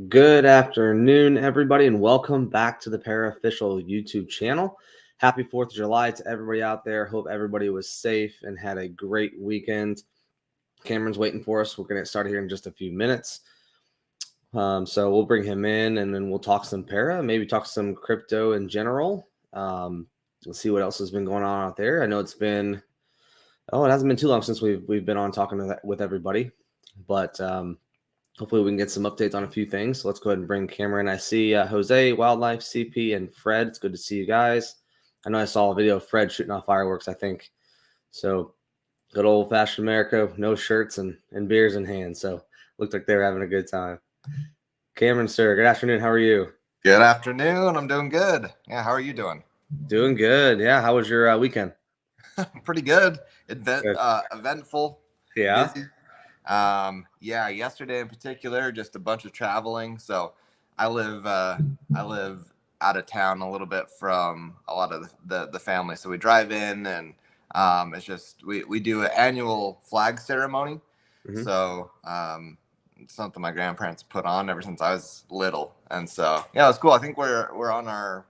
Good afternoon, everybody, and welcome back to the Paraofficial YouTube channel. Happy 4th of July to everybody out there. Hope everybody was safe and had a great weekend. Cameron's waiting for us. We're going to get started here in just a few minutes. So we'll bring him in, and then we'll talk some para, maybe talk some crypto in general. We'll see what else has been going on out there. I know it hasn't been too long since we've been on talking with everybody, but hopefully we can get some updates on a few things. So let's go ahead and bring Cameron. I see Jose, Wildlife, CP, and Fred. It's good to see you guys. I know I saw a video of Fred shooting off fireworks, I think. So good old-fashioned America, no shirts and beers in hand. So looked like they were having a good time. Cameron, sir, good afternoon. How are you? Good afternoon. I'm doing good. Yeah, how are you doing? Doing good. Yeah, how was your weekend? Pretty good. Eventful. Yeah. Busy. Yesterday in particular, just a bunch of traveling. So I live out of town a little bit from a lot of the family. So we drive in, and it's just we do an annual flag ceremony. Mm-hmm. So it's something my grandparents put on ever since I was little, and so yeah, it's cool. I think we're on our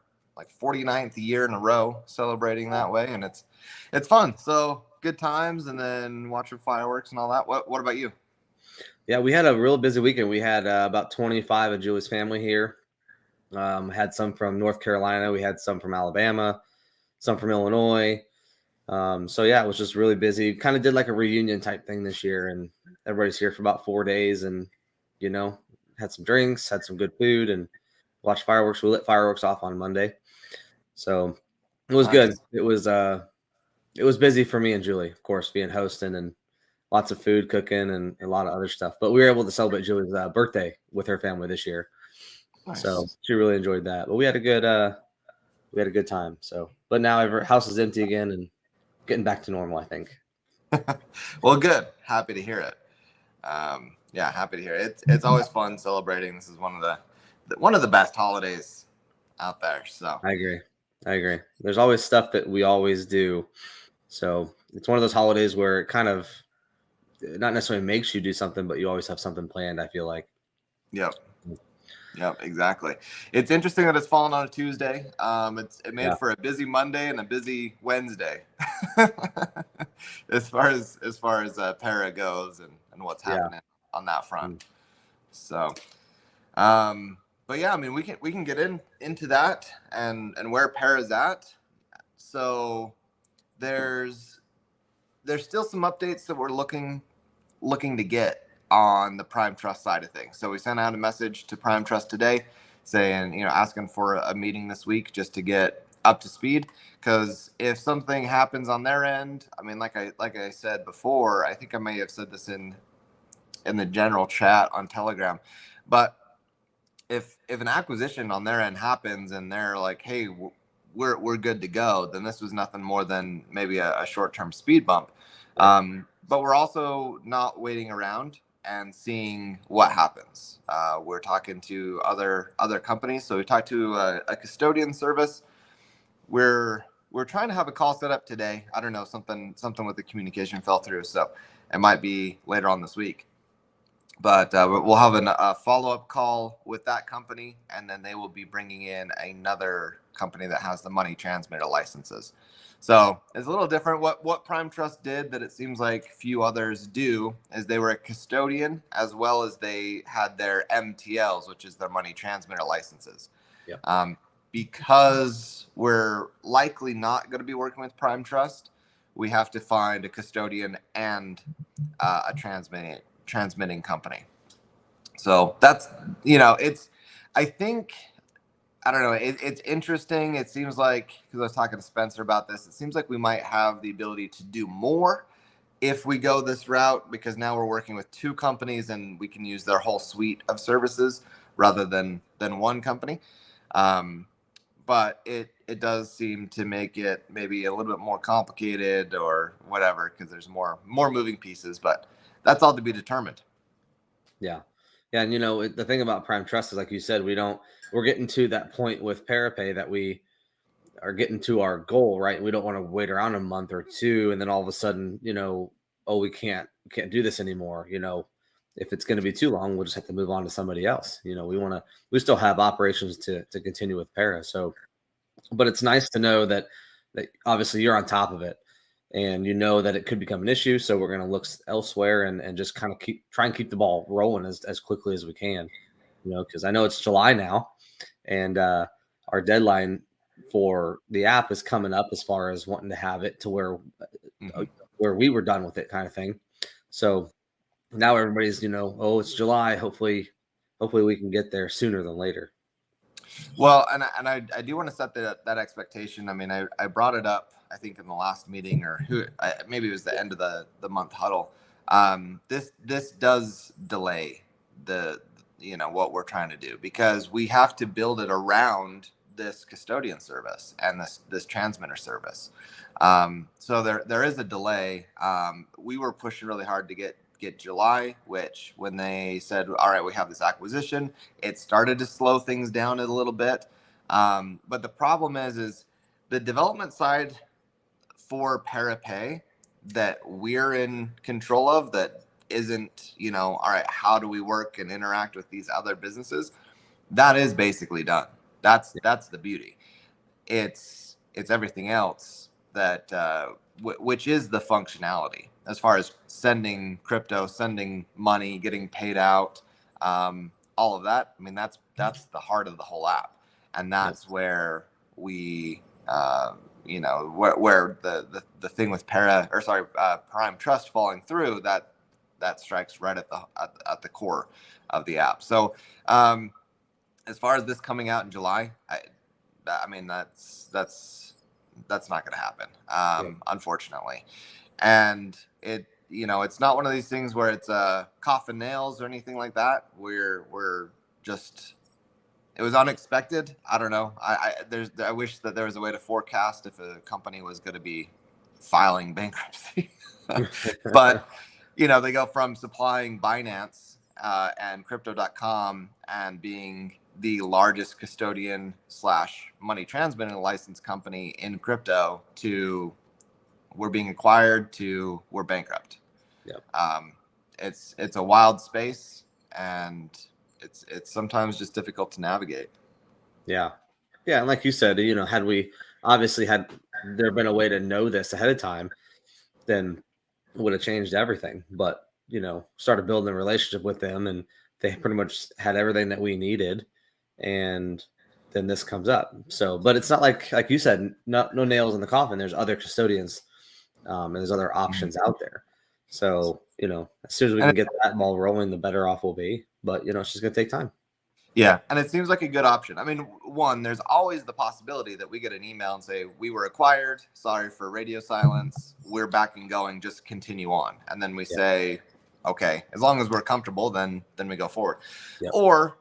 49th year in a row celebrating that way, and it's fun. So good times, and then watching fireworks and all that. What about you? Yeah, we had a real busy weekend. We had about 25 of Julie's family here. Had some from North Carolina. We had some from Alabama, some from Illinois. So yeah, it was just really busy. Kind of did like a reunion type thing this year, and everybody's here for about 4 days, and had some drinks, had some good food, and watched fireworks. We lit fireworks off on Monday, so it was good. It was busy for me and Julie, of course, being hosting and lots of food cooking and a lot of other stuff. But we were able to celebrate Julie's birthday with her family this year. Nice. So she really enjoyed that. But we had a good time. So, but now our house is empty again and getting back to normal, I think. Well, good. Happy to hear it. Happy to hear it. It's always fun celebrating. This is one of the best holidays out there. So I agree. There's always stuff that we always do. So it's one of those holidays where it kind of not necessarily makes you do something, but you always have something planned, I feel like. Yep, exactly. It's interesting that it's fallen on a Tuesday. It made for a busy Monday and a busy Wednesday as far as para goes and what's happening on that front. So but yeah, I mean, we can get into that and where para's at. So there's still some updates that we're looking to get on the Prime Trust side of things. So we sent out a message to Prime Trust today saying, asking for a meeting this week just to get up to speed. Because if something happens on their end, I mean, like I said before, I think I may have said this in the general chat on Telegram, but if an acquisition on their end happens and they're like, hey, we're good to go, then this was nothing more than maybe a short-term speed bump. But we're also not waiting around and seeing what happens. We're talking to other companies. So we talked to a custodian service. We're trying to have a call set up today. I don't know, something with the communication fell through, so it might be later on this week. But we'll have a follow-up call with that company, and then they will be bringing in another company that has the money transmitter licenses. So it's a little different. What Prime Trust did that it seems like few others do is they were a custodian as well as they had their MTLs, which is their money transmitter licenses. Yeah. Because we're likely not going to be working with Prime Trust, we have to find a custodian and a transmitting company. So that's, it's, I think, I don't know, it's interesting. It seems like, because I was talking to Spencer about this, it seems like we might have the ability to do more if we go this route, because now we're working with two companies and we can use their whole suite of services rather than one company. But it does seem to make it maybe a little bit more complicated or whatever, because there's more moving pieces, but that's all to be determined. Yeah. Yeah. And, the thing about Prime Trust is, like you said, we're getting to that point with Parapay that we are getting to our goal, right? We don't want to wait around a month or two and then all of a sudden, oh, we can't do this anymore. If it's going to be too long, we'll just have to move on to somebody else. We still have operations to continue with Para. So, but it's nice to know that obviously you're on top of it and that it could become an issue. So we're going to look elsewhere and just kind of try and keep the ball rolling as quickly as we can, because I know it's July now and our deadline for the app is coming up as far as wanting to have it to where we were done with it, kind of thing. So now everybody's, oh, it's July. Hopefully we can get there sooner than later. Well, and I do want to set that expectation. I mean, I brought it up, I think, in the last meeting, or maybe it was the end of the month huddle. This does delay what we're trying to do, because we have to build it around this custodian service and this transmitter service. So there is a delay. We were pushing really hard to get July, which when they said, all right, we have this acquisition, it started to slow things down a little bit. But the problem is the development side for Parapay that we're in control of, that isn't, all right, how do we work and interact with these other businesses? That is basically done. That's the beauty. It's everything else that which is the functionality as far as sending crypto, sending money, getting paid out, all of that. I mean, that's the heart of the whole app, and that's where we, where the thing with Prime Trust falling through, that strikes right at the core of the app. So, as far as this coming out in July, I mean, that's not going to happen, unfortunately. And it's not one of these things where it's coffin nails or anything like that. We're just, it was unexpected. I don't know. I wish that there was a way to forecast if a company was going to be filing bankruptcy, but they go from supplying Binance and crypto.com and being the largest custodian / money transmitting license company in crypto to we're being acquired to we're bankrupt. Yep. It's a wild space, and it's sometimes just difficult to navigate. Yeah. Yeah. And like you said, had there been a way to know this ahead of time, then it would have changed everything. But, started building a relationship with them and they pretty much had everything that we needed. And then this comes up. So, but it's not like you said, no nails in the coffin. There's other custodians and there's other options out there. So, as soon as we can get that ball rolling, the better off we'll be. But, it's just going to take time. Yeah, and it seems like a good option. I mean, one, there's always the possibility that we get an email and say, we were acquired, sorry for radio silence, we're back and going, just continue on. And then we say, okay, as long as we're comfortable, then we go forward. Yep. Or,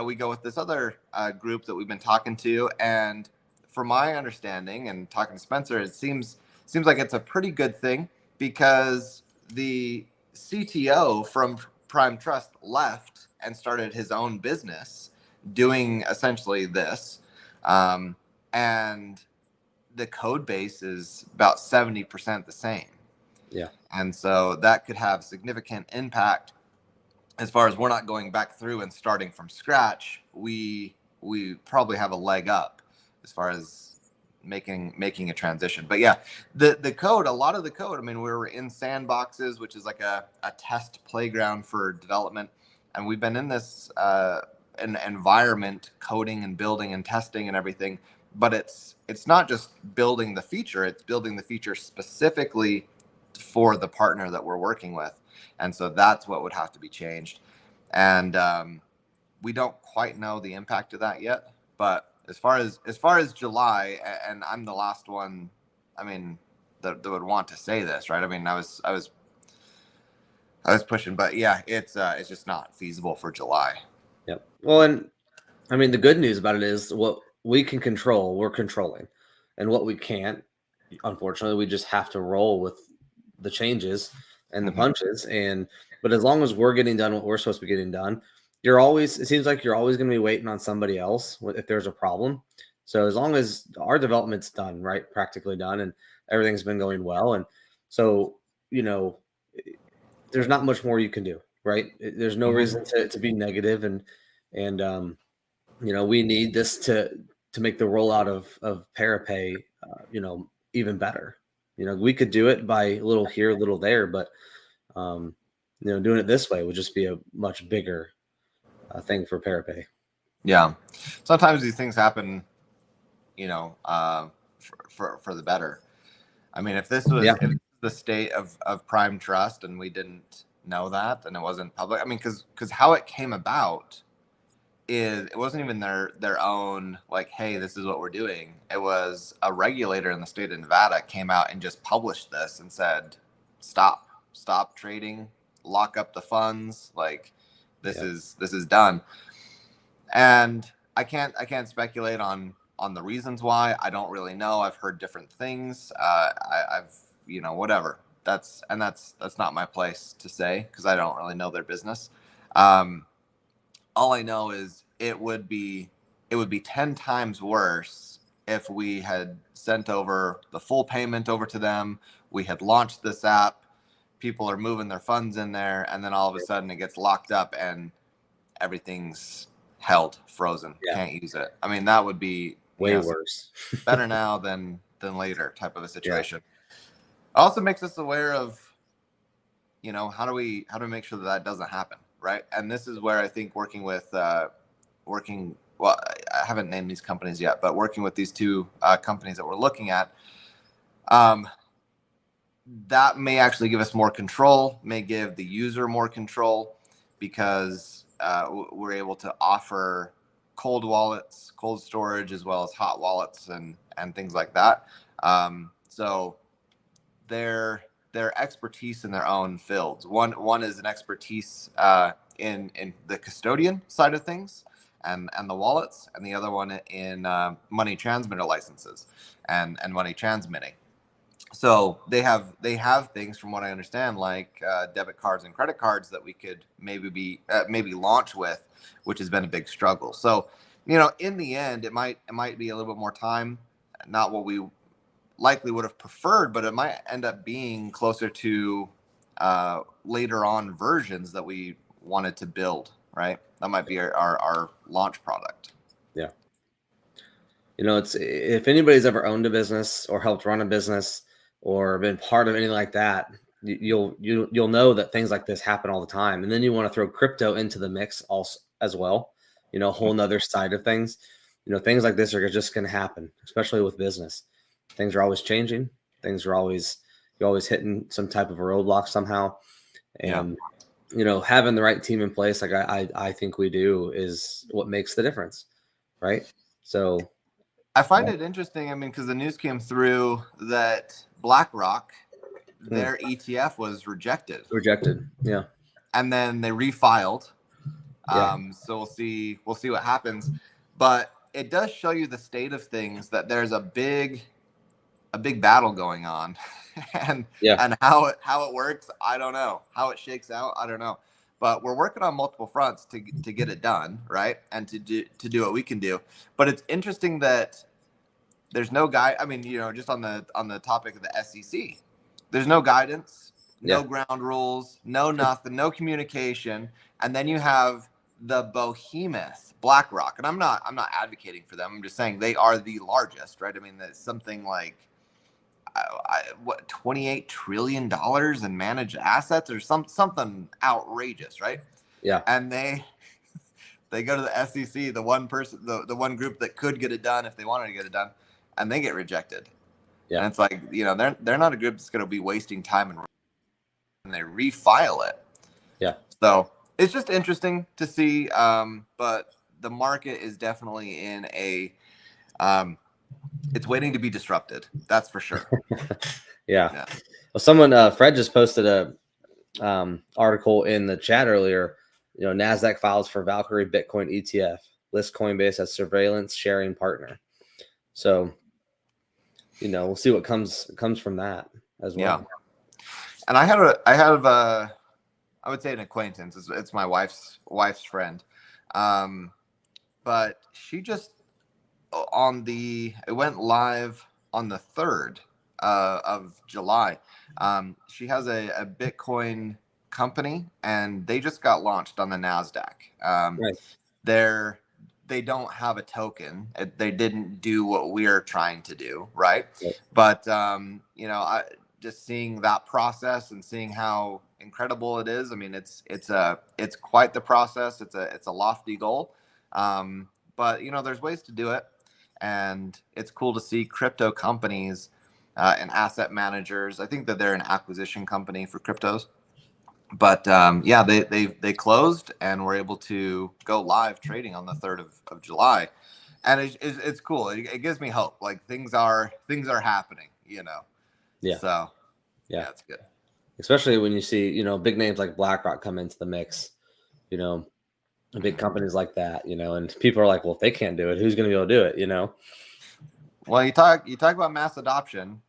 we go with this other group that we've been talking to. And from my understanding and talking to Spencer, it seems like it's a pretty good thing, because the CTO from Prime Trust left and started his own business doing essentially this. And the code base is about 70% the same. Yeah. And so that could have significant impact as far as we're not going back through and starting from scratch, we probably have a leg up as far as making a transition. But yeah, the code, a lot of the code, I mean, we were in sandboxes, which is like a test playground for development, and we've been in this an environment, coding and building and testing and everything. But it's not just building the feature, it's building the feature specifically for the partner that we're working with. And so that's what would have to be changed. And we don't quite know the impact of that yet. But as far as July, and I'm the last one, I mean, that would want to say this, right? I mean, I was pushing, but yeah, it's just not feasible for July. Yep. Well, and I mean, the good news about it is what we can control, we're controlling, and what we can't, unfortunately, we just have to roll with the changes and the punches. But as long as we're getting done what we're supposed to be getting done, it seems like you're always going to be waiting on somebody else if there's a problem. So as long as our development's done, right, practically done, and everything's been going well, and so there's not much more you can do, right? There's no reason to be negative, and we need this to make the rollout of Parapay, even better. We could do it by a little here, a little there, but doing it this way would just be a much bigger thing for Parapay. Yeah, sometimes these things happen, for the better. I mean, if this was the state of Prime Trust and we didn't know that and it wasn't public, I mean, because how it came about is it wasn't even their own, like, hey, this is what we're doing. It was a regulator in the state of Nevada came out and just published this and said, stop trading, lock up the funds, like this is done. And I can't speculate on the reasons why. I don't really know. I've heard different things. I've whatever. That's not my place to say because I don't really know their business. All I know is it would be 10 times worse if we had sent over the full payment over to them. We had launched this app. People are moving their funds in there, and then all of a sudden it gets locked up and everything's held, frozen, can't use it. I mean, that would be way worse. Better now than later type of a situation. It also makes us aware of, how do we make sure that doesn't happen, right? And this is where I think working with well, I haven't named these companies yet, but working with these two companies that we're looking at, that may actually give us more control, may give the user more control, because we're able to offer cold wallets, cold storage, as well as hot wallets and things like that. So their expertise in their own fields. One is an expertise in the custodian side of things and the wallets, and the other one in money transmitter licenses and money transmitting. So they have things, from what I understand, like debit cards and credit cards that we could maybe launch with, which has been a big struggle. So, in the end, it might be a little bit more time, not what we likely would have preferred, but it might end up being closer to later on versions that we wanted to build. Right, that might be our launch product. Yeah. It's, if anybody's ever owned a business or helped run a business or been part of anything like that, you'll know that things like this happen all the time. And then you want to throw crypto into the mix also as well, a whole nother side of things. Things like this are just going to happen, especially with business. Things are always changing. You're always hitting some type of a roadblock somehow. And, having the right team in place, like I think we do, is what makes the difference. Right. So I find it interesting. I mean, because the news came through that BlackRock, their ETF was rejected. Yeah. And then they refiled. So we'll see what happens. But it does show you the state of things, that there's a big battle going on. and how it works, I don't know. How it shakes out, I don't know. But we're working on multiple fronts to get it done, right? And to do what we can do. But it's interesting that there's no guide. I mean, just on the topic of the SEC, there's no guidance. no ground rules, no nothing, no communication. And then you have the behemoth BlackRock. And I'm not advocating for them. I'm just saying they are the largest, right? I mean, that's something like what, $28 trillion in managed assets or something outrageous, right? Yeah. And they go to the SEC, the one person, the one group that could get it done if they wanted to get it done, and they get rejected. Yeah. And it's like, you know, they're not a group that's going to be wasting time and they refile it. Yeah. So it's just interesting to see. But the market is definitely in a, it's waiting to be disrupted. That's for sure. Yeah. Well, someone, Fred just posted a article in the chat earlier. You know, NASDAQ files for Valkyrie Bitcoin ETF, list Coinbase as surveillance sharing partner. So, you know, we'll see what comes from that as well. Yeah. And I have I would say an acquaintance. It's my wife's friend. But she just it went live on the 3rd of July. She has a Bitcoin company, and they just got launched on the NASDAQ. Right. They don't have a token. They didn't do what we're trying to do, right? Right. But you know, just seeing that process and seeing how incredible it is. I mean, it's quite the process. It's a lofty goal, but you know, there's ways to do it, and it's cool to see crypto companies and asset managers. I think that they're an acquisition company for cryptos. But yeah, they closed and were able to go live trading on the 3rd of July, and it's cool. It gives me hope. Like things are happening, you know. Yeah. So yeah, it's good. Especially when you see, you know, big names like BlackRock come into the mix, you know, big companies like that, you know, and people are like, well, if they can't do it, who's going to be able to do it, you know? Well, you talk about mass adoption,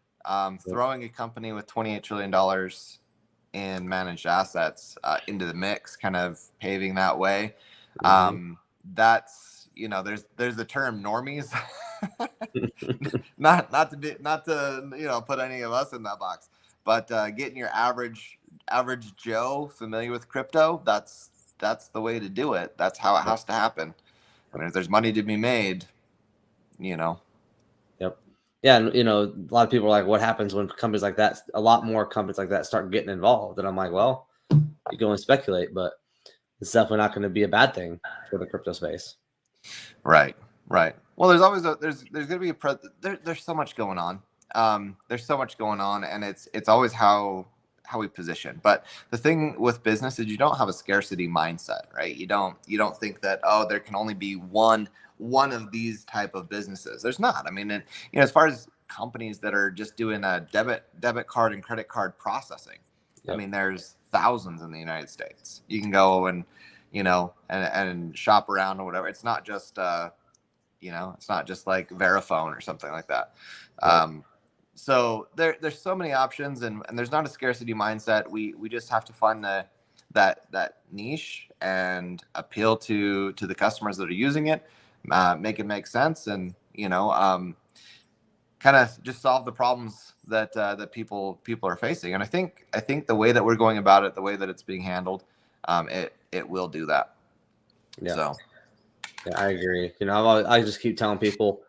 throwing a company with $28 trillion in managed assets into the mix, kind of paving that way. That's, you know, there's the term normies. not to you know, put any of us in that box, but getting your average Joe familiar with crypto, that's the way to do it. That's how it has to happen. I mean, if there's money to be made, you know. Yep. Yeah, and you know, a lot of people are like, what happens when companies like that, a lot more companies like that start getting involved? And I'm like, well, you can only speculate, but it's definitely not going to be a bad thing for the crypto space. Right. Well, there's always there's going to be there's so much going on. There's so much going on, and it's always how we position. But the thing with business is you don't have a scarcity mindset, right? You don't think that, oh, there can only be one of these type of businesses. There's not. I mean, and, you know, as far as companies that are just doing a debit card and credit card processing, I mean, there's thousands in the United States. You can go and, you know, and shop around or whatever. It's not just you know, it's not just like Verifone or something like that. So there's so many options, and there's not a scarcity mindset. We just have to find that niche and appeal to the customers that are using it, make it make sense, and, you know, kind of just solve the problems that people are facing. And I think the way that we're going about it, the way that it's being handled, it will do that. Yeah. So yeah, I agree. You know, I just keep telling people,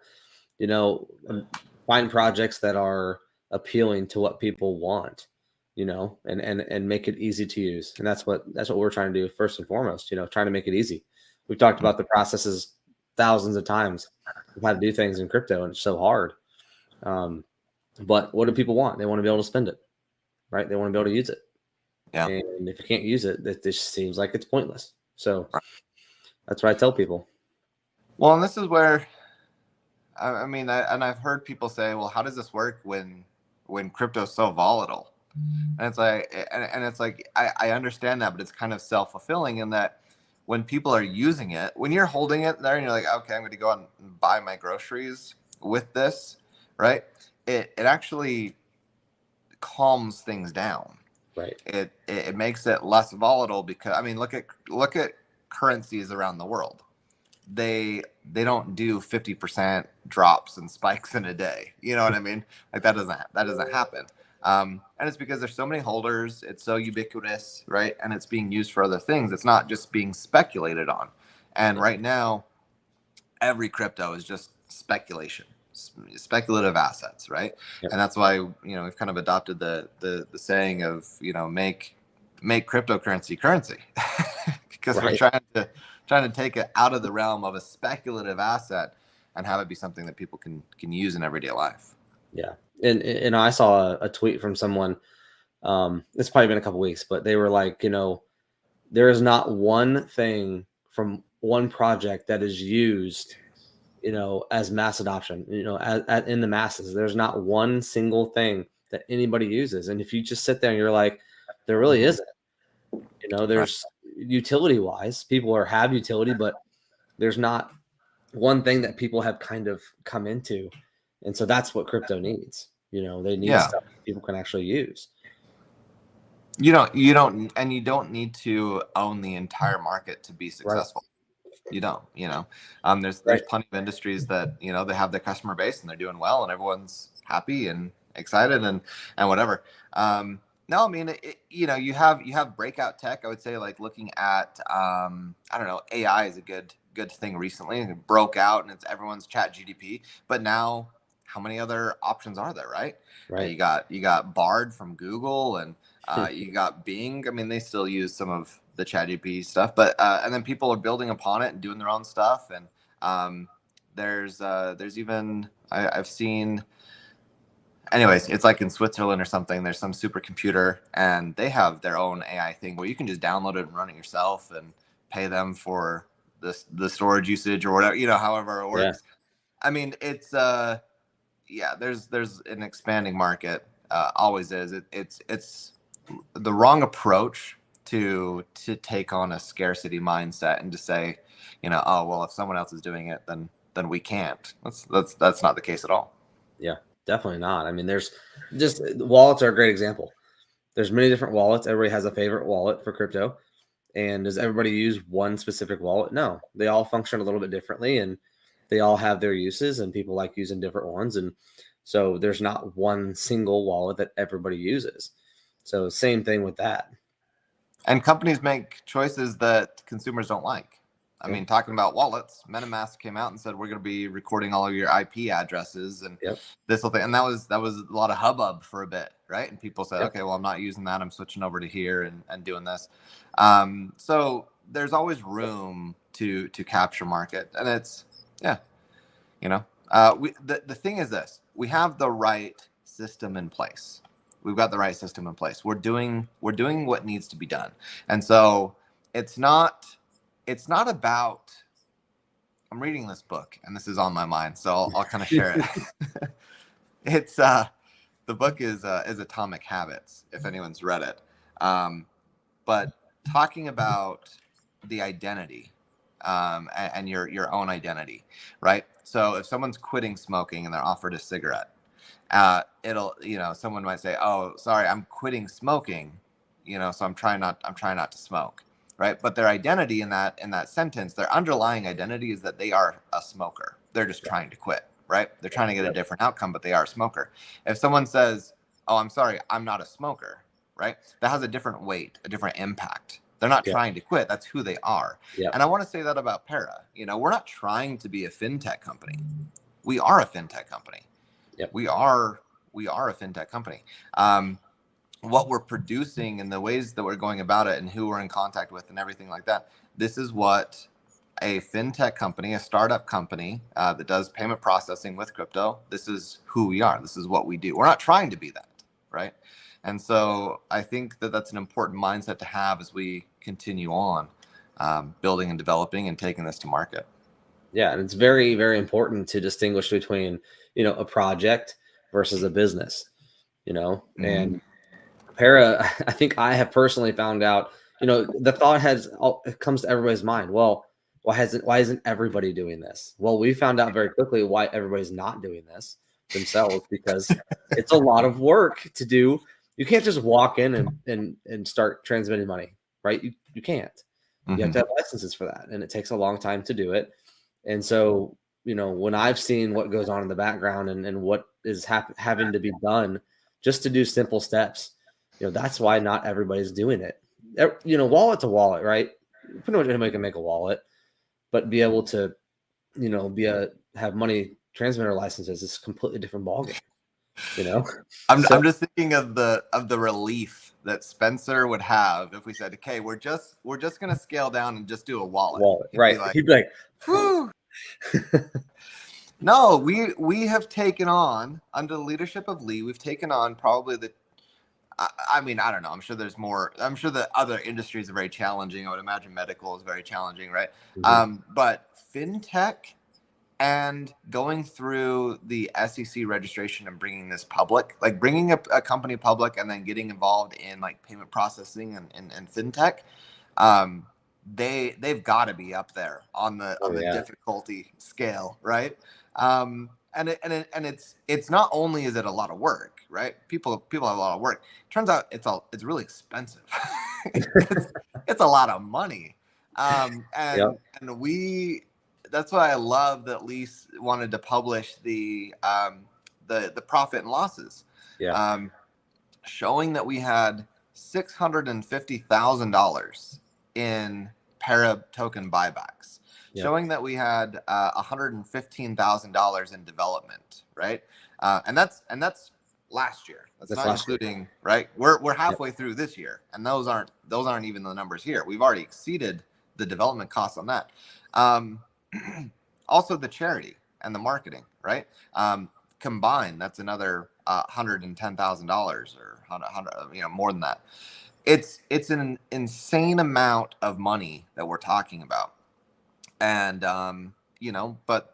you know, find projects that are appealing to what people want, you know, and make it easy to use. And that's what we're trying to do first and foremost, you know, trying to make it easy. We've talked about the processes thousands of times of how to do things in crypto, and it's so hard. But what do people want? They want to be able to spend it, right? They want to be able to use it. Yeah. And if you can't use it, it just seems like it's pointless. So that's what I tell people. Well, and this is where, I mean, I've heard people say, well, how does this work when crypto's so volatile? And it's like, I understand that, but it's kind of self-fulfilling in that when people are using it, when you're holding it there and you're like, okay, I'm going to go out and buy my groceries with this, right? It actually calms things down. Right. It makes it less volatile because, I mean, look at currencies around the world. They don't do 50% drops and spikes in a day. You know what I mean? Like that doesn't happen. And it's because there's so many holders. It's so ubiquitous, right? And it's being used for other things. It's not just being speculated on. And right now, every crypto is just speculation, speculative assets, right? Yep. And that's why we've kind of adopted the saying of make cryptocurrency currency because we're trying to take it out of the realm of a speculative asset and have it be something that people can use in everyday life. Yeah. And I saw a tweet from someone, it's probably been a couple weeks, but they were like, there is not one thing from one project that is used, as mass adoption, in the masses. There's not one single thing that anybody uses. And if you just sit there and you're like, there really isn't, there's utility wise, people have utility, but there's not one thing that people have kind of come into. And so that's what crypto needs. They need stuff people can actually use. You don't need to own the entire market to be successful. Right. You don't, there's plenty of industries that, they have their customer base and they're doing well and everyone's happy and excited and whatever. No, I mean, you have breakout tech. I would say like looking at, I don't know, AI is a good thing recently. It broke out and it's everyone's chat GDP, but now how many other options are there? Right. You got Bard from Google and, you got Bing. I mean, they still use some of the ChatGPT stuff, but and then people are building upon it and doing their own stuff. And there's even I've seen. Anyways, it's like in Switzerland or something. There's some supercomputer, and they have their own AI thing where you can just download it and run it yourself, and pay them for the storage usage or whatever. However it works. Yeah. I mean, it's there's an expanding market. Always is. It's the wrong approach to take on a scarcity mindset and to say, oh well, if someone else is doing it, then we can't. That's not the case at all. Yeah, definitely not. I mean, there's just wallets are a great example. There's many different wallets. Everybody has a favorite wallet for crypto. And does everybody use one specific wallet? No, they all function a little bit differently and they all have their uses and people like using different ones. And so there's not one single wallet that everybody uses. So same thing with that. And companies make choices that consumers don't like. I mean, talking about wallets, MetaMask came out and said, we're going to be recording all of your IP addresses and this whole thing. And that was a lot of hubbub for a bit, right? And people said, okay, well, I'm not using that. I'm switching over to here and doing this. So there's always room to capture market. And it's, the thing is this, we have the right system in place. We've got the right system in place. We're doing what needs to be done. And so it's not about, I'm reading this book and this is on my mind, so I'll kind of share it. It's the book is Atomic Habits, if anyone's read it. But talking about the identity and your own identity, right? So if someone's quitting smoking and they're offered a cigarette, someone might say, oh, sorry, I'm quitting smoking, so I'm trying not to smoke. Right. But their identity in that sentence, their underlying identity is that they are a smoker. They're just trying to quit. Right. They're trying to get a different outcome, but they are a smoker. If someone says, oh, I'm sorry, I'm not a smoker. Right. That has a different weight, a different impact. They're not trying to quit. That's who they are. Yeah. And I want to say that about Para. We're not trying to be a fintech company. We are a fintech company. Yep. We are a fintech company. What we're producing and the ways that we're going about it and who we're in contact with and everything like that. This is what a fintech company, a startup company that does payment processing with crypto, this is who we are. This is what we do. We're not trying to be that, right? And so I think that that's an important mindset to have as we continue on building and developing and taking this to market. Yeah, and it's very, very important to distinguish between, a project versus a business, and Para, I think I have personally found out, the thought it comes to everybody's mind. Well, why isn't everybody doing this? Well, we found out very quickly why everybody's not doing this themselves, because it's a lot of work to do. You can't just walk in and start transmitting money, right? You can't. You have to have licenses for that, and it takes a long time to do it. And so, when I've seen what goes on in the background and what is having to be done just to do simple steps. That's why not everybody's doing it. Wallet's a wallet, right? Pretty much anybody can make a wallet, but be able to, have money transmitter licenses is a completely different ballgame. I'm just thinking of the relief that Spencer would have if we said, okay, we're just gonna scale down and just do a wallet. Right. He'd be like, whew. No, we have taken on, under the leadership of Lee, we've taken on probably I mean, I don't know. I'm sure there's more. I'm sure that other industries are very challenging. I would imagine medical is very challenging, right? Mm-hmm. But fintech and going through the SEC registration and bringing this public, like bringing a company public and then getting involved in like payment processing and fintech, they've got to be up there on the difficulty scale, right? And it's not only is it a lot of work, right? People have a lot of work. Turns out it's really expensive. it's a lot of money. And that's why I love that Lise wanted to publish the profit and losses. Showing that we had $650,000 in para token buybacks. Showing that we had $115,000 in development, right? And that's last year. That's not including, right? We're halfway through this year, and those aren't even the numbers here. We've already exceeded the development costs on that. Also the charity and the marketing, right? Combined, that's another $110,000 or 100, more than that. It's an insane amount of money that we're talking about. And but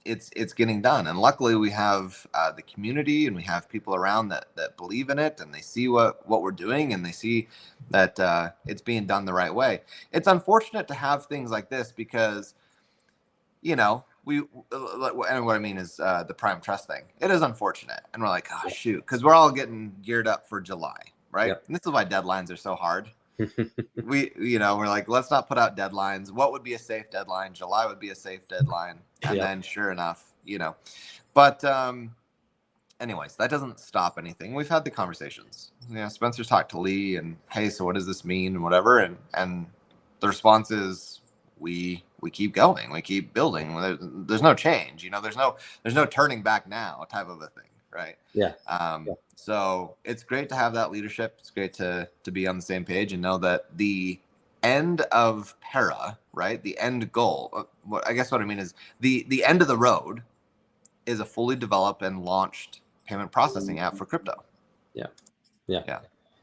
it's getting done, and luckily we have the community, and we have people around that believe in it, and they see what we're doing, and they see that it's being done the right way. It's unfortunate to have things like this because and what I mean is the Prime Trust thing. It is unfortunate, and we're like, oh shoot, because we're all getting geared up for July, right? And this is why deadlines are so hard. We're like, let's not put out deadlines. What would be a safe deadline? July would be a safe deadline. And then sure enough, but anyways, that doesn't stop anything. We've had the conversations. Spencer's talked to Lee and, hey, so what does this mean and whatever, and the response is we keep going, we keep building. There's no change, there's no turning back now type of a thing, right? So it's great to have that leadership. It's great to be on the same page and know that the end of para, right, the end goal, I guess what I mean is the end of the road is a fully developed and launched payment processing app for crypto.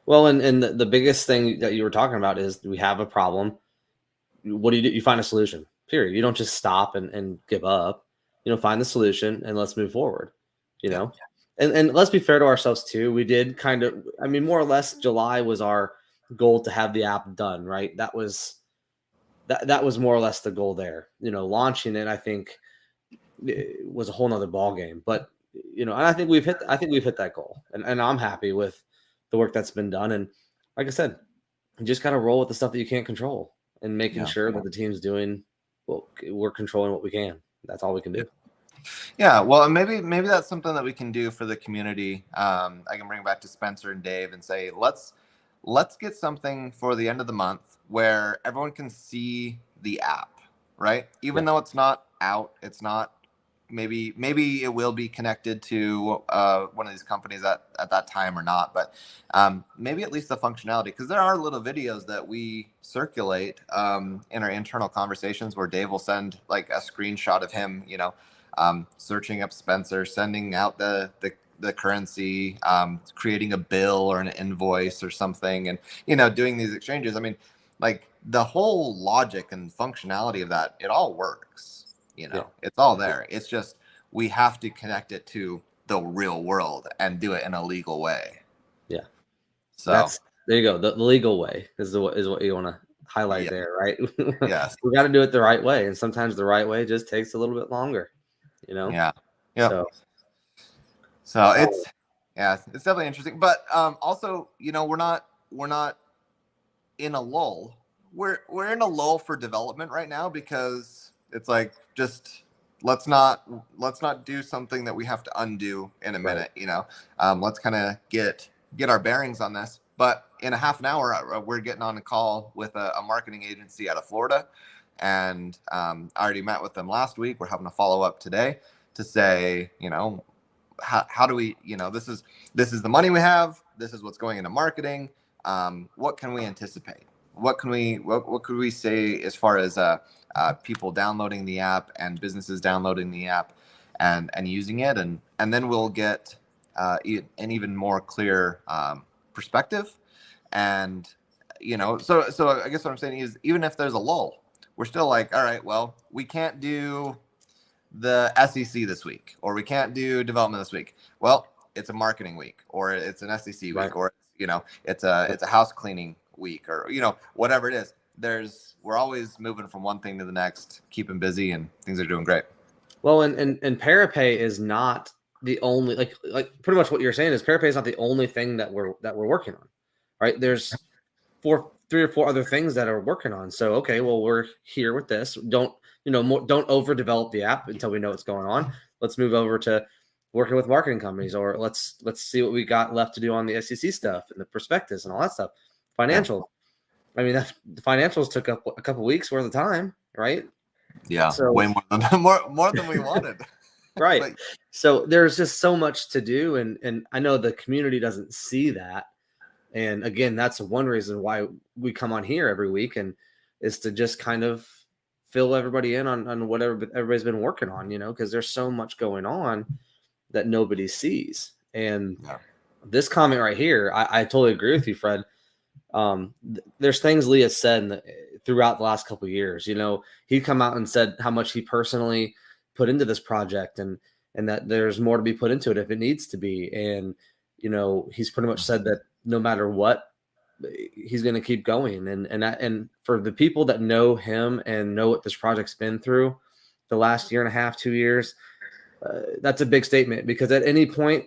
Well, and the biggest thing that you were talking about is we have a problem. What do? You find a solution, period. You don't just stop and give up. Find the solution and let's move forward. And let's be fair to ourselves too. We did more or less, July was our goal to have the app done, right? That was more or less the goal there. Launching it, I think, was a whole nother ball game. But and I think we've hit that goal, and I'm happy with the work that's been done. And like I said, you just got to roll with the stuff that you can't control, and making sure that the team's doing we're controlling what we can. That's all we can do. Yeah, well, and maybe that's something that we can do for the community. I can bring back to Spencer and Dave and say, let's get something for the end of the month where everyone can see the app, right? Even though it's not out, it's not. Maybe it will be connected to one of these companies at that time or not, but maybe at least the functionality, because there are little videos that we circulate in our internal conversations where Dave will send like a screenshot of him, searching up Spencer, sending out the currency, creating a bill or an invoice or something, and doing these exchanges. I mean, like the whole logic and functionality of that, it all works. It's all there. It's just we have to connect it to the real world and do it in a legal way. Yeah. So there you go. The legal way is what you want to highlight there, right? Yes. We got to do it the right way, and sometimes the right way just takes a little bit longer. Yeah. So it's definitely interesting. But also, we're not in a lull. We're in a lull for development right now because it's like just let's not do something that we have to undo in a minute. Let's kind of get our bearings on this. But in a half an hour, we're getting on a call with a marketing agency out of Florida, and I already met with them last week. We're having a follow up today to say, how do we, this is the money we have. This is what's going into marketing. What can we anticipate? What could we say as far as people downloading the app and businesses downloading the app and using it, and then we'll get an even more clear perspective. And so I guess what I'm saying is, even if there's a lull, we're still like, all right, well, we can't do the SEC this week, or we can't do development this week. Well, it's a marketing week, or it's an SEC week, right. Or it's a house cleaning week, or whatever it is. We're always moving from one thing to the next, keeping busy, and things are doing great. Well, and ParaPay is not the only, like pretty much what you're saying is ParaPay is not the only thing that we're working on, right? There's 3 or 4 other things that are working on. So okay, well, we're here with this. Don't don't overdevelop the app until we know what's going on. Let's move over to working with marketing companies, or let's see what we got left to do on the SEC stuff and the prospectus and all that stuff. Financial. Yeah. I mean, the financials took up a couple weeks worth of time, right? Yeah, so, way more than we wanted. Right. But, so there's just so much to do, and I know the community doesn't see that. And again, that's one reason why we come on here every week, and is to just kind of fill everybody in on whatever everybody's been working on, because there's so much going on that nobody sees. And this comment right here, I totally agree with you, Fred. There's things Lee has said throughout the last couple of years. He'd come out and said how much he personally put into this project, and that there's more to be put into it if it needs to be. And he's pretty much said that no matter what, he's going to keep going. And for the people that know him and know what this project's been through the last year and a half, 2 years, that's a big statement, because at any point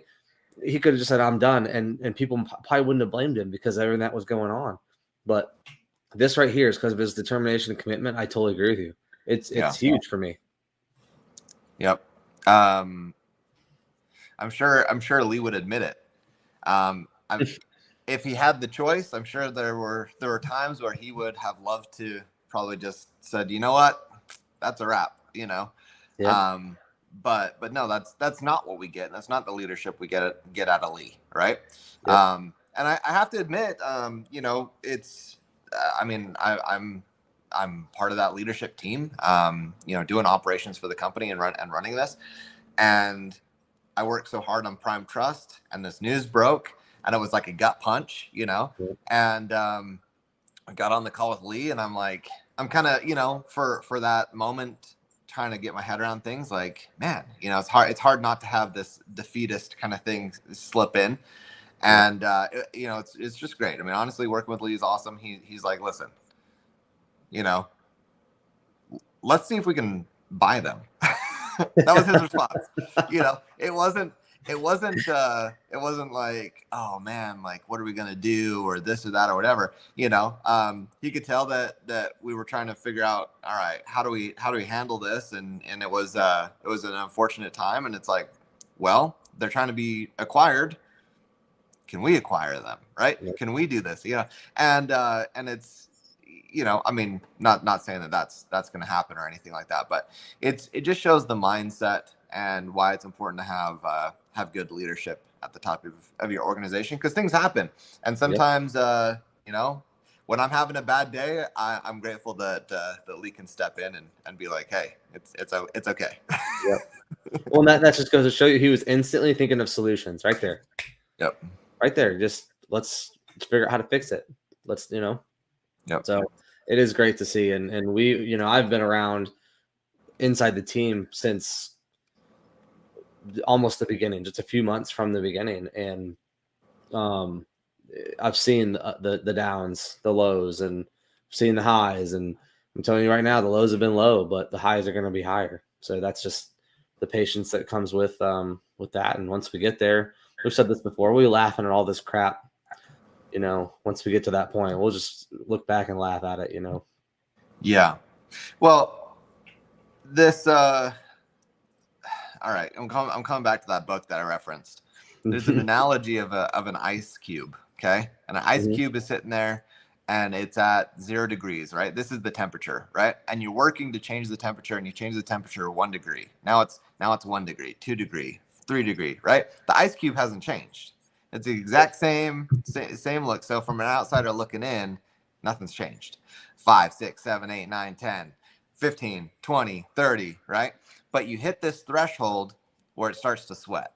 he could have just said, I'm done. And people probably wouldn't have blamed him because everything that was going on. But this right here is because of his determination and commitment. I totally agree with you. It's huge for me. Yep. I'm sure Lee would admit it. If he had the choice, I'm sure there were times where he would have loved to probably just said, you know what, that's a wrap, Yeah. But no, that's not what we get. That's not the leadership we get out of Lee, right? Yeah. And I have to admit, it's. I mean, I'm part of that leadership team. Doing operations for the company and running this, and I worked so hard on Prime Trust, and this news broke, and it was like a gut punch, Yeah. And I got on the call with Lee, and I'm like, I'm kind of, for that moment, trying to get my head around things, like, man, it's hard not to have this defeatist kind of thing slip in. And it's just great. I mean, honestly, working with Lee is awesome. He's like, listen, let's see if we can buy them. That was his response. It wasn't like, oh man, like, what are we gonna do, or this or that or whatever. He could tell that we were trying to figure out, all right, how do we handle this, and it was an unfortunate time, and it's like, well, they're trying to be acquired. Can we acquire them, right? Yeah. Can we do this? And it's, I mean, not saying that that's going to happen or anything like that, but it just shows the mindset and why it's important to have good leadership at the top of your organization, because things happen. And sometimes, when I'm having a bad day, I'm grateful that Lee can step in and be like, hey, it's okay. Yep. Well, that just goes to show you he was instantly thinking of solutions right there. Yep. Right there. Just let's figure out how to fix it. Let's, Yep. So it is great to see. And we, I've been around inside the team since almost the beginning, just a few months from the beginning. And I've seen the downs, the lows, and seen the highs. And I'm telling you right now, the lows have been low, but the highs are going to be higher. So that's just the patience that comes with that. And once we get there, we've said this before, we're laughing at all this crap. Once we get to that point, we'll just look back and laugh at it, Yeah. Well, this all right, I'm coming back to that book that I referenced. There's an analogy of an ice cube. Okay, and an ice cube is sitting there, and it's at 0 degrees, right? This is the temperature, right? And you're working to change the temperature, and you change the temperature 1 degree. Now it's 1 degree, 2 degree, 3 degree, right? The ice cube hasn't changed. It's the exact same look. So from an outsider looking in, nothing's changed. 5, 6, 7, 8, 9, 10, 15, 20, 30, right? But you hit this threshold where it starts to sweat.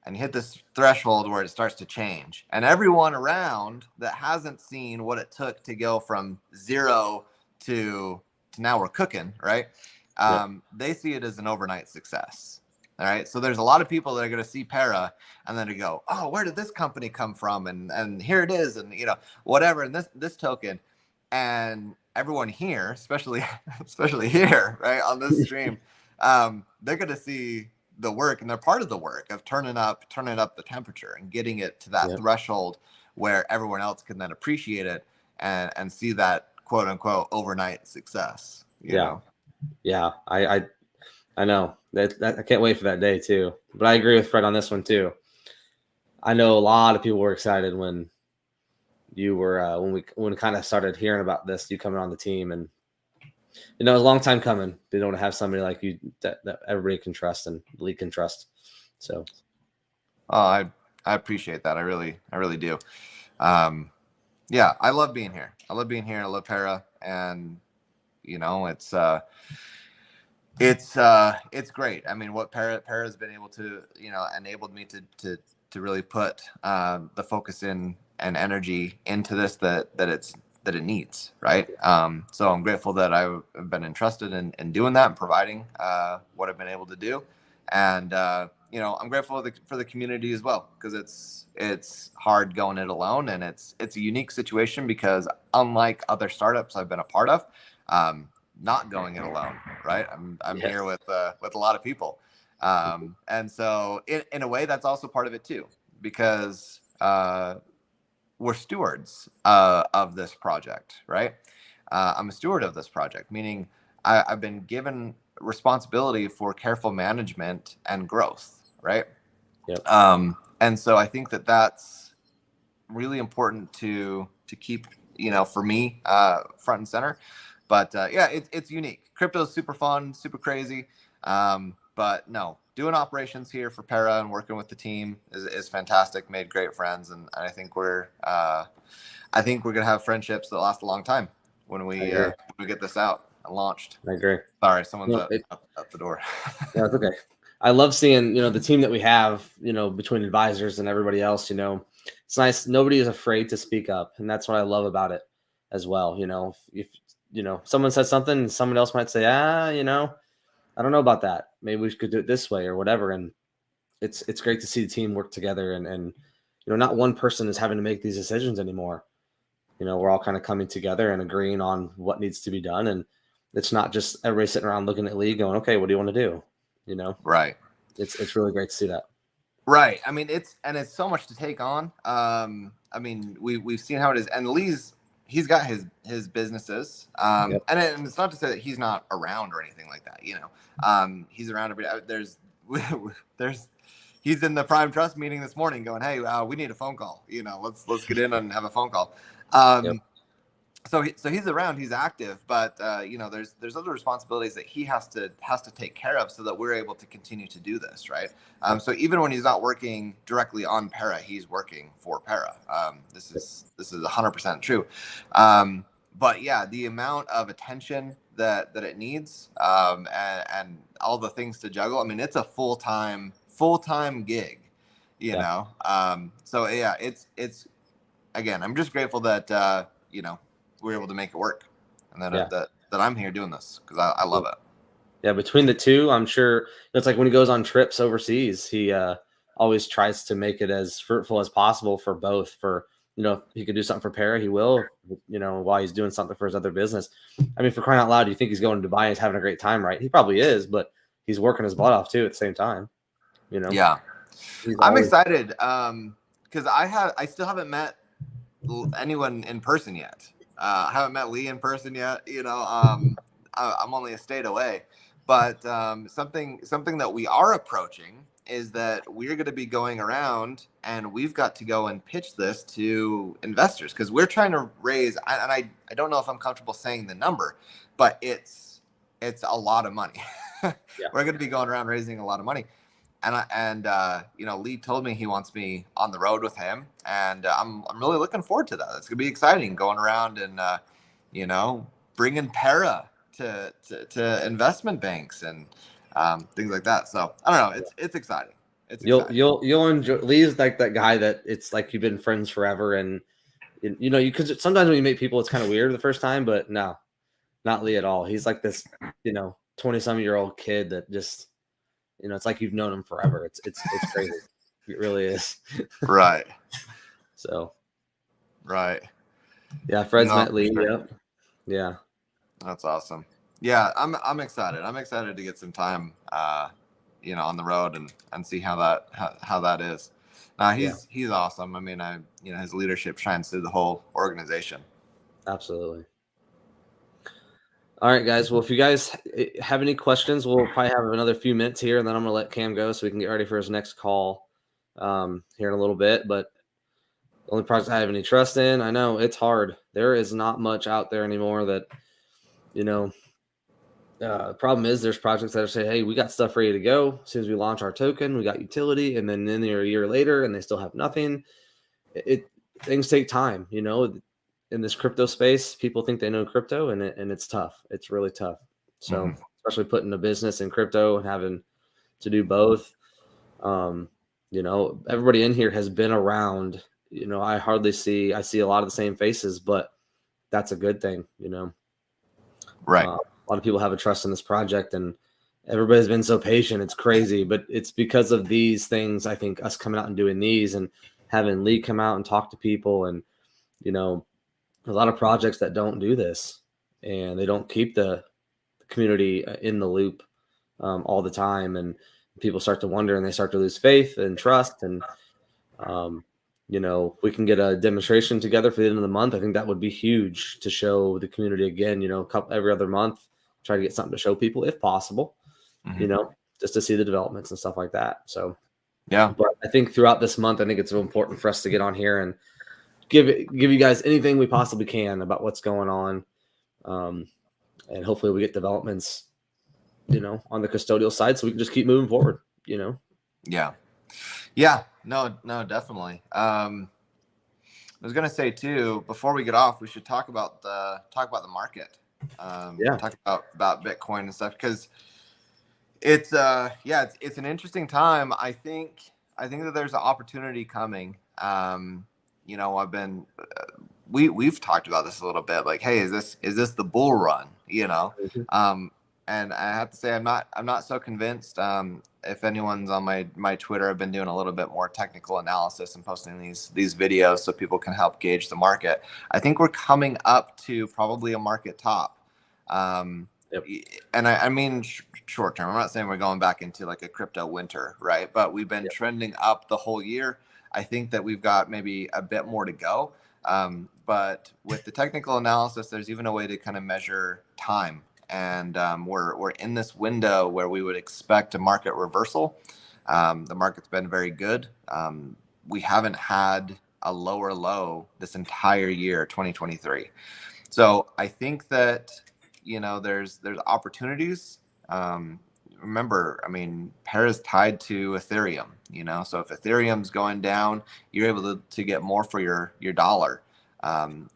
And you hit this threshold where it starts to change. And everyone around that hasn't seen what it took to go from 0 to now we're cooking, right? They see it as an overnight success. All right. So there's a lot of people that are going to see Para and then to go, oh, where did this company come from? And here it is. And, whatever. And this token. And everyone here, especially here, right, on this stream, they're going to see the work, and they're part of the work of turning up the temperature and getting it to that threshold where everyone else can then appreciate it and see that quote unquote overnight success. You know? I know that I can't wait for that day too. But I agree with Fred on this one too. I know a lot of people were excited when you were when we kind of started hearing about this, you coming on the team, and it was a long time coming. They don't have somebody like you that everybody can trust and the league can trust. So, I appreciate that. I really do. I love being here. I love Para, and it's great. I mean, what Para has been able to enabled me to really put the focus in and energy into this that it needs, right? So I'm grateful that I've been entrusted in doing that and providing what I've been able to do, and I'm grateful for the community as well, because it's hard going it alone, and it's a unique situation because unlike other startups I've been a part of, not going it alone, right? I'm here with a lot of people, and so in a way that's also part of it too, because we're stewards of this project, right? I'm a steward of this project, meaning I've been given responsibility for careful management and growth, right? Yep. And so I think that's really important to keep, for me, front and center. But it's unique. Crypto is super fun, super crazy. But no, doing operations here for Para and working with the team is fantastic. Made great friends, and I think we're gonna have friendships that last a long time when we get this out and launched. I agree. Sorry, someone's at the door. Yeah, it's okay. I love seeing the team that we have, between advisors and everybody else. It's nice. Nobody is afraid to speak up, and that's what I love about it as well. If someone says something, someone else might say, I don't know about that. Maybe we could do it this way or whatever. And it's great to see the team work together, and not one person is having to make these decisions anymore. We're all kind of coming together and agreeing on what needs to be done. And it's not just everybody sitting around looking at Lee going, okay, what do you want to do? Right. It's really great to see that. Right. I mean, it's so much to take on. I mean, we've seen how it is, and he's got his businesses. And it's not to say that he's not around or anything like that. He's around every day. He's in the Prime Trust meeting this morning going, hey, we need a phone call. Let's get in and have a phone call. So he's around, he's active, but there's other responsibilities that he has to take care of so that we're able to continue to do this, right? So even when he's not working directly on Para, he's working for Para. This is 100% true. But yeah, the amount of attention that it needs, and all the things to juggle. I mean, it's a full-time gig, you know. So yeah, it's again, I'm just grateful that we're able to make it work, and that I'm here doing this because I love it. Yeah, between the two, I'm sure it's like when he goes on trips overseas, he always tries to make it as fruitful as possible for both. For if he could do something for Para, he will. While he's doing something for his other business. I mean, for crying out loud, you think he's going to Dubai and he's having a great time, right? He probably is, but he's working his butt off too at the same time. Yeah, I'm excited because I still haven't met anyone in person yet. I haven't met Lee in person yet. I'm only a state away, But something that we are approaching is that we're going to be going around and we've got to go and pitch this to investors because we're trying to raise, and I don't know if I'm comfortable saying the number, but it's a lot of money. Yeah. We're going to be going around raising a lot of money. And you know, Lee told me he wants me on the road with him, and I'm really looking forward to that. It's gonna be exciting going around and you know, bringing para to investment banks and things like that. So I don't know, it's exciting. It's exciting. You'll enjoy. Lee's like that guy that it's like you've been friends forever, and you know, because sometimes when you meet people, it's kind of weird the first time, but no, not Lee at all. He's like this, you know, 20-some-year-old kid that just, you know, it's like you've known him forever. It's crazy. It really is. Right. So. Right. Yeah, Fred's met Lee. Sure. Yep. Yeah. That's awesome. Yeah, I'm excited. I'm excited to get some time, you know, on the road and see how that is. He's awesome. I mean, you know, his leadership shines through the whole organization. Absolutely. All right, guys. Well, if you guys have any questions, we'll probably have another few minutes here, and then I'm going to let Cam go so we can get ready for his next call here in a little bit. But the only project I have any trust in, I know it's hard. There is not much out there anymore that, you know, the problem is there's projects that are saying, hey, we got stuff ready to go. As soon as we launch our token, we got utility, and then they're a year later and they still have nothing. Things take time, you know. In this crypto space, people think they know crypto, and it's tough. It's really tough. So, especially putting a business in crypto and having to do both. You know, everybody in here has been around. You know, I see a lot of the same faces, but that's a good thing, you know. Right. A lot of people have a trust in this project, and everybody's been so patient. It's crazy, but it's because of these things. I think us coming out and doing these and having Lee come out and talk to people, and, you know, a lot of projects that don't do this, and they don't keep the community in the loop all the time, and people start to wonder and they start to lose faith and trust. And you know, we can get a demonstration together for the end of the month. I think that would be huge to show the community again. You know, every other month, try to get something to show people if possible. You know, just to see the developments and stuff like that. So yeah, but I think throughout this month, I think it's important for us to get on here and give you guys anything we possibly can about what's going on, and hopefully we get developments, you know, on the custodial side, so we can just keep moving forward, you know. Yeah, no, definitely. I was gonna say too, before we get off, we should talk about the market. Talk about Bitcoin and stuff, because it's an interesting time. I think that there's an opportunity coming. You know, I've been we've talked about this a little bit, like, hey, is this the bull run, you know? And I have to say, I'm not so convinced. If anyone's on my Twitter, I've been doing a little bit more technical analysis and posting these videos so people can help gauge the market. I think we're coming up to probably a market top. And I mean short term. I'm not saying we're going back into like a crypto winter, right? But we've been trending up the whole year. I think that we've got maybe a bit more to go. But with the technical analysis, there's even a way to kind of measure time. And we're in this window where we would expect a market reversal. The market's been very good. We haven't had a lower low this entire year, 2023. So I think that, you know, there's opportunities. Remember, I mean, Para is tied to Ethereum, you know, so if Ethereum's going down, you're able to get more for your dollar,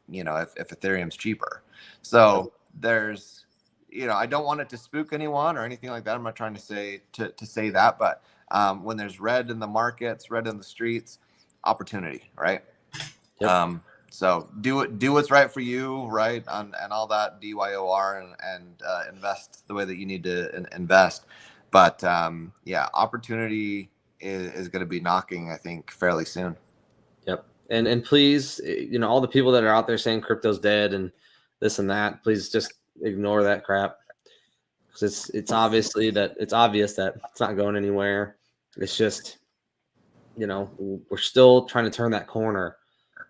you know, if Ethereum's cheaper. So there's, you know, I don't want it to spook anyone or anything like that. I'm not trying to say that, but when there's red in the markets, red in the streets, opportunity, right? So do what's right for you, right? And all that DYOR and invest the way that you need to invest. But opportunity is going to be knocking, I think, fairly soon. Yep. And please, you know, all the people that are out there saying crypto's dead and this and that, please just ignore that crap. Because it's obvious that it's not going anywhere. It's just, you know, we're still trying to turn that corner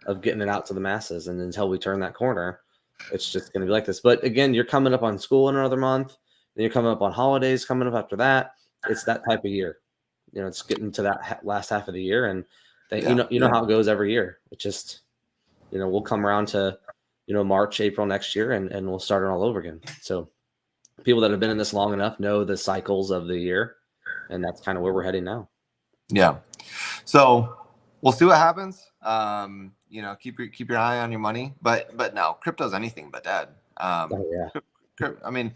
of getting it out to the masses. And until we turn that corner, it's just going to be like this. But again, you're coming up on school in another month. Then you're coming up on holidays coming up after that. It's that type of year. It's getting to that last half of the year, and you know how it goes every year. It just, we'll come around to, March, April next year, and we'll start it all over again. So people that have been in this long enough know the cycles of the year, and that's kind of where we're heading now. Yeah. So we'll see what happens. Keep your eye on your money, but no, crypto's anything but dead. I mean,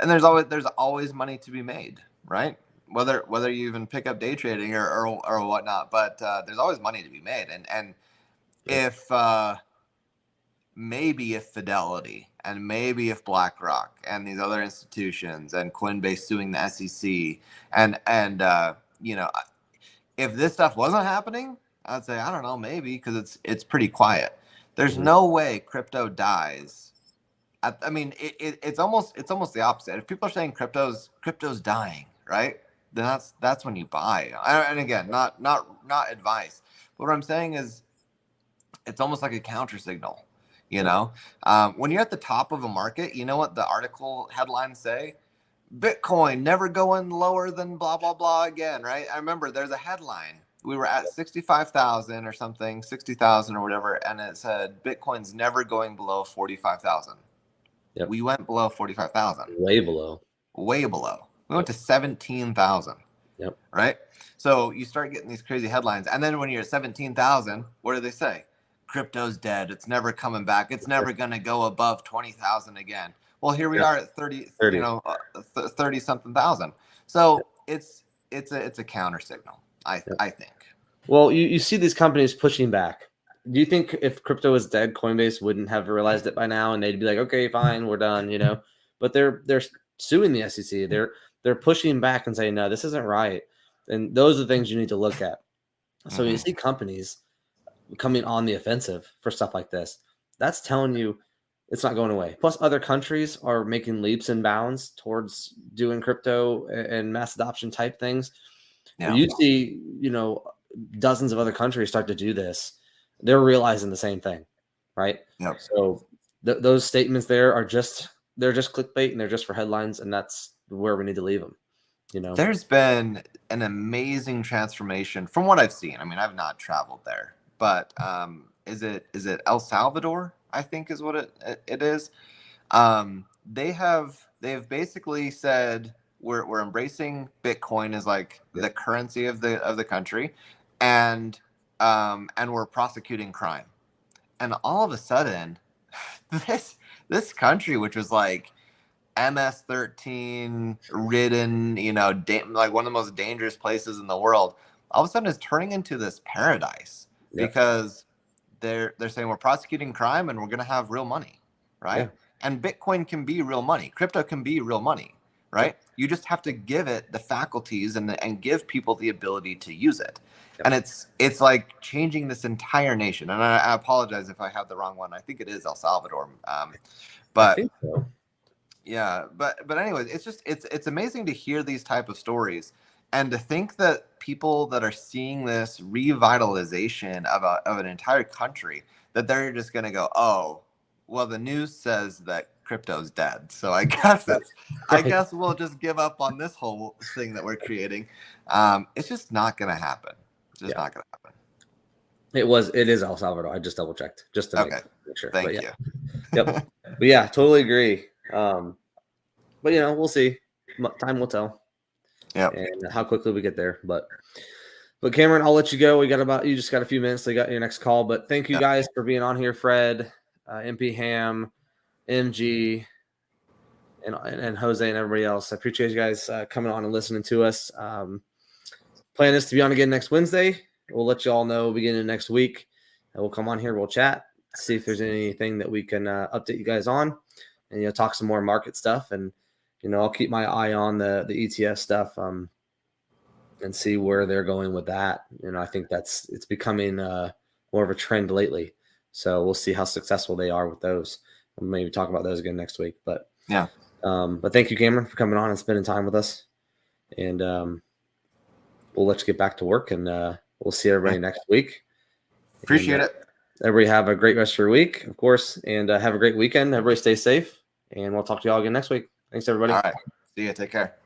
and there's always money to be made, right? Whether you even pick up day trading or whatnot, but there's always money to be made. And if maybe if Fidelity and maybe if BlackRock and these other institutions and Coinbase suing the SEC and if this stuff wasn't happening, I'd say I don't know, maybe, because it's pretty quiet. There's no way crypto dies. I mean, it's almost the opposite. If people are saying crypto's dying, right? Then that's when you buy. And again, not advice. But what I'm saying is, it's almost like a counter signal. When you're at the top of a market, you know what the article headlines say? Bitcoin never going lower than blah blah blah again, right? I remember there's a headline. We were at 65,000 or something, 60,000 or whatever, and it said Bitcoin's never going below 45,000. Yep. We went below 45,000. Way below. We went to 17,000. Yep. Right? So you start getting these crazy headlines. And then when you're at 17,000, what do they say? Crypto's dead. It's never coming back. It's never going to go above 20,000 again. Well, here we are at 30 something thousand. So it's a counter signal, I think. Well, you see these companies pushing back. Do you think if crypto was dead, Coinbase wouldn't have realized it by now, and they'd be like, okay, fine, we're done, But they're suing the SEC. They're pushing back and saying, no, this isn't right. And those are the things you need to look at. So you see companies coming on the offensive for stuff like this. That's telling you it's not going away. Plus, other countries are making leaps and bounds towards doing crypto and mass adoption type things. Yeah. You see, dozens of other countries start to do this. They're realizing the same thing, right? Yep. So those statements there are they're just clickbait, and they're just for headlines, and that's where we need to leave them. There's been an amazing transformation from what I've seen. I mean, I've not traveled there, but is it El Salvador? I think is what it is. They've basically said we're embracing Bitcoin as like the currency of the country, and we're prosecuting crime. And all of a sudden, this country, which was like MS-13 ridden, like one of the most dangerous places in the world, all of a sudden is turning into this paradise because they're saying we're prosecuting crime and we're going to have real money, right? Yeah. And Bitcoin can be real money. Crypto can be real money, right? Yeah. You just have to give it the faculties and give people the ability to use it. Yep. And it's like changing this entire nation. And I apologize if I have the wrong one. I think it is El Salvador. But I think so. Yeah, but anyways, it's amazing to hear these type of stories and to think that people that are seeing this revitalization of an entire country, that they're just going to go, oh, well, the news says that crypto's dead, so I guess I guess we'll just give up on this whole thing that we're creating. It's just not going to happen. It's just not going to happen. It is El Salvador. I just double checked just to make sure. Thank you. Yep. But yeah, totally agree. But we'll see. Time will tell. Yeah. And how quickly we get there. But Cameron, I'll let you go. You just got a few minutes. So you got your next call. But thank you guys for being on here, Fred, MP Ham, MG, and Jose and everybody else. I appreciate you guys coming on and listening to us. Plan is to be on again next Wednesday. We'll let you all know beginning of next week. We'll come on here. We'll chat, see if there's anything that we can update you guys on, and talk some more market stuff. And I'll keep my eye on the ETF stuff and see where they're going with that. I think it's becoming more of a trend lately. So we'll see how successful they are with those. We'll maybe talk about those again next week. But yeah. But thank you, Cameron, for coming on and spending time with us. And we'll let you get back to work, and we'll see everybody next week. Appreciate it. Everybody have a great rest of your week, of course, and have a great weekend. Everybody stay safe, and we'll talk to you all again next week. Thanks, everybody. All right. See you. Take care.